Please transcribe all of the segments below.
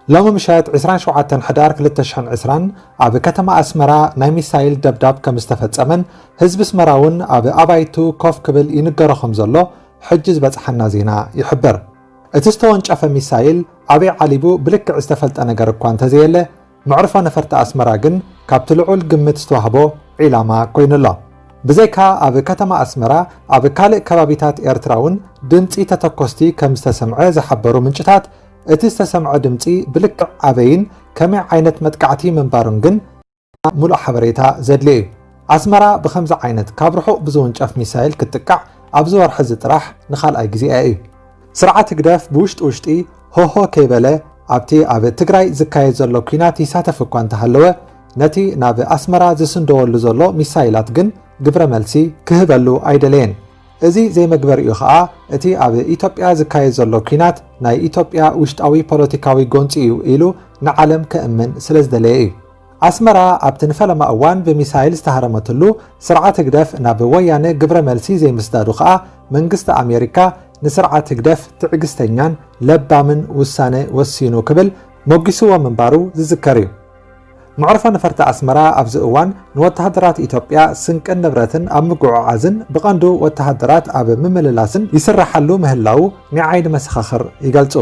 لما مشات 27 حدار 2020 ኣብ ከተማ ኣስመራ ናይ ሚሳይል ደብዳብ ከም ዝተፈጸመን ህዝቢ ኣስመራውን ኣብ ኣባይቱ ኮፍ ክብል ይንገሮ ከም ዘሎ ሕጂ ዝበጽሐና ዜና ይሕብር። እቲ ዝተወንጨፈ ሚሳይል ኣበይ ዓሊቡ ብልክዕ ዝተፈልጠ ነገር እኳ እንተዘየለ መዕርፎ ነፈርቲ ኣስመራ ግን ካብቲ ልዑል ግምት ዝተዋህቦ ዒላማ ኮይኑሎ። ብዘይካ ኣብ ከተማ ኣስመራ ኣብ ካልእ ከባቢታት ኤርትራውን ድምፂ ተተኮስቲ ከም ዝተሰምዐ ዝሓበሩ ምንጭታት እቲ ዝተሰምዐ ድምፂ ብልክዕ ኣበይን ከመይ ዓይነት መጥቃዕቲ ምንባሩን ግን ሙሉእ ሓበሬታ ዘድልዩ እዩ። ኣስመራ ብከምዚ ዓይነት ካብ ርሑቕ ብዝውንጨፍ ሚሳይል ክትጥቃዕ ኣብዚ ወርሒ ጥራሕ ንኻልኣይ ግዜ እዩ። ስርዓት ግደፍ ብውሽጢ ውሽጢ ሆሆ ከይበለ ኣብቲ ኣብ ትግራይ ዝካየድ ዘሎ ኩናት ይሳተፍ እኳ እንተሃለወ ነቲ ናብ ኣስመራ ዝስንደወሉ ዘሎ ሚሳይላት ግን ግብረ መልሲ ክህበሉ ኣይደለየን። እዚ ዘይመግበር እዩ ከዓ እቲ ኣብ ኢትዮጵያ ዝካየድ ዘሎ ኩናት ናይ ኢትዮጵያ ውሽጣዊ ፖለቲካዊ ጎንፂ እዩ ኢሉ ንዓለም ክእምን ስለ ዝደለየ እዩ። ኣስመራ ኣብቲ ንፈለማ እዋን ብሚሳይል ዝተሃረመትሉ ስርዓት ግደፍ ናብ ወያነ ግብረ መልሲ ዘይምስዳዱ ከዓ መንግስቲ ኣሜሪካ ንስርዓት ግደፍ ትዕግስተኛን ለባምን ውሳነ ወሲኑ ክብል ሞጊስዎ ምንባሩ ዝዝከር እዩ። መዕርፎ ነፈርቲ ኣስመራ ኣብዚ እዋን ንወተሃደራት ኢትዮጵያ ስንቅን ንብረትን ኣብ ምጉዕዓዝን ብቐንዱ ወተሃደራት ኣብ ምምልላስን ይስራሓሉ ምህላው ንዓይኒ መሰኻኽር ይገልጹ።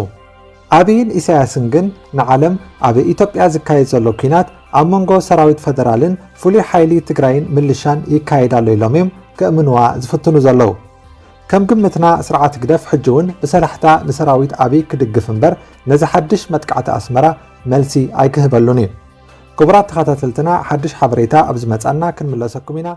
ኣብይን ኢሳያስን ግን ንዓለም ኣብ ኢትዮጵያ ዝካየድ ዘሎ ኩናት ኣብ መንጎ ሰራዊት ፌደራልን ፍሉይ ሓይሊ ትግራይን ምልሻን ይካየዳሉ ኢሎም እዮም ክእምንዋ ዝፍትኑ ዘለዉ። ከም ግምትና ስርዓት ግደፍ ሕጂ እውን ብሰላሕታ ንሰራዊት ኣብይ ክድግፍ እምበር ነዚ ሓድሽ መጥቃዕቲ ኣስመራ መልሲ ኣይክህበሉን እዩ። ክቡራት ተኸታተልትና ሓድሽ ሓበሬታ ኣብ ዝመጻና ክንምለሰኩም ኢና።